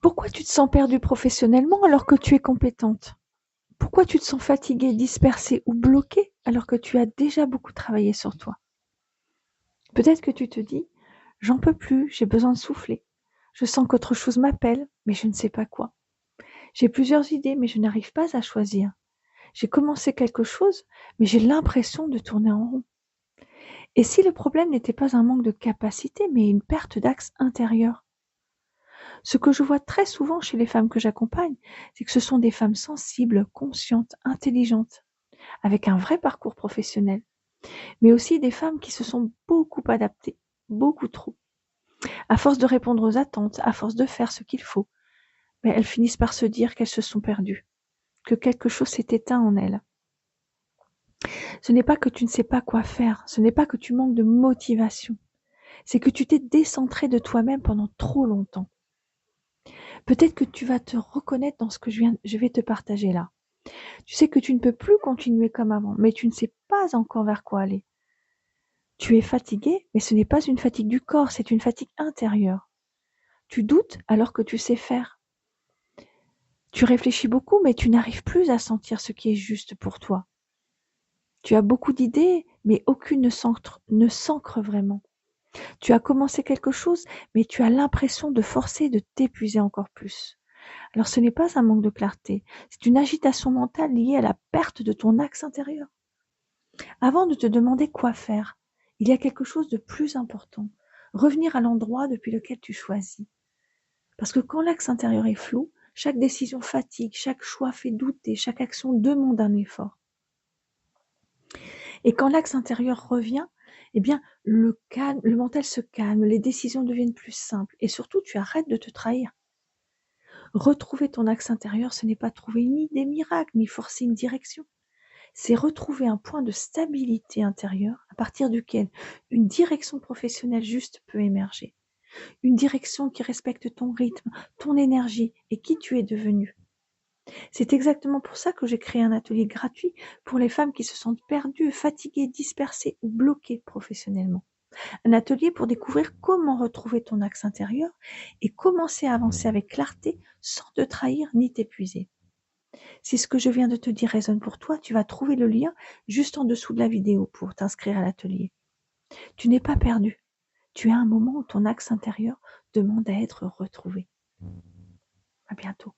Pourquoi tu te sens perdue professionnellement alors que tu es compétente? Pourquoi tu te sens fatiguée, dispersée ou bloquée alors que tu as déjà beaucoup travaillé sur toi? Peut-être que tu te dis: «J'en peux plus, j'ai besoin de souffler. Je sens qu'autre chose m'appelle, mais je ne sais pas quoi. J'ai plusieurs idées, mais je n'arrive pas à choisir. J'ai commencé quelque chose, mais j'ai l'impression de tourner en rond». Et si le problème n'était pas un manque de capacité, mais une perte d'axe intérieur? Ce que je vois très souvent chez les femmes que j'accompagne, c'est que ce sont des femmes sensibles, conscientes, intelligentes, avec un vrai parcours professionnel, mais aussi des femmes qui se sont beaucoup adaptées, beaucoup trop. À force de répondre aux attentes, à force de faire ce qu'il faut, mais elles finissent par se dire qu'elles se sont perdues, que quelque chose s'est éteint en elles. Ce n'est pas que tu ne sais pas quoi faire, ce n'est pas que tu manques de motivation, c'est que tu t'es décentré de toi-même pendant trop longtemps. Peut-être que tu vas te reconnaître dans ce que je vais te partager là. Tu sais que tu ne peux plus continuer comme avant, mais tu ne sais pas encore vers quoi aller. Tu es fatigué, mais ce n'est pas une fatigue du corps, c'est une fatigue intérieure. Tu doutes alors que tu sais faire. Tu réfléchis beaucoup, mais tu n'arrives plus à sentir ce qui est juste pour toi. Tu as beaucoup d'idées, mais aucune ne s'ancre vraiment. Tu as commencé quelque chose, mais tu as l'impression de forcer, de t'épuiser encore plus. Alors ce n'est pas un manque de clarté, c'est une agitation mentale liée à la perte de ton axe intérieur. Avant de te demander quoi faire, il y a quelque chose de plus important. Revenir à l'endroit depuis lequel tu choisis. Parce que quand l'axe intérieur est flou, chaque décision fatigue, chaque choix fait douter, chaque action demande un effort. Et quand l'axe intérieur revient, eh bien, le mental se calme, les décisions deviennent plus simples et surtout, tu arrêtes de te trahir. Retrouver ton axe intérieur, ce n'est pas trouver ni des miracles, ni forcer une direction. C'est retrouver un point de stabilité intérieure à partir duquel une direction professionnelle juste peut émerger. Une direction qui respecte ton rythme, ton énergie et qui tu es devenu. C'est exactement pour ça que j'ai créé un atelier gratuit pour les femmes qui se sentent perdues, fatiguées, dispersées ou bloquées professionnellement. Un atelier pour découvrir comment retrouver ton axe intérieur et commencer à avancer avec clarté sans te trahir ni t'épuiser. Si ce que je viens de te dire résonne pour toi, tu vas trouver le lien juste en dessous de la vidéo pour t'inscrire à l'atelier. Tu n'es pas perdu. Tu es à un moment où ton axe intérieur demande à être retrouvé. À bientôt.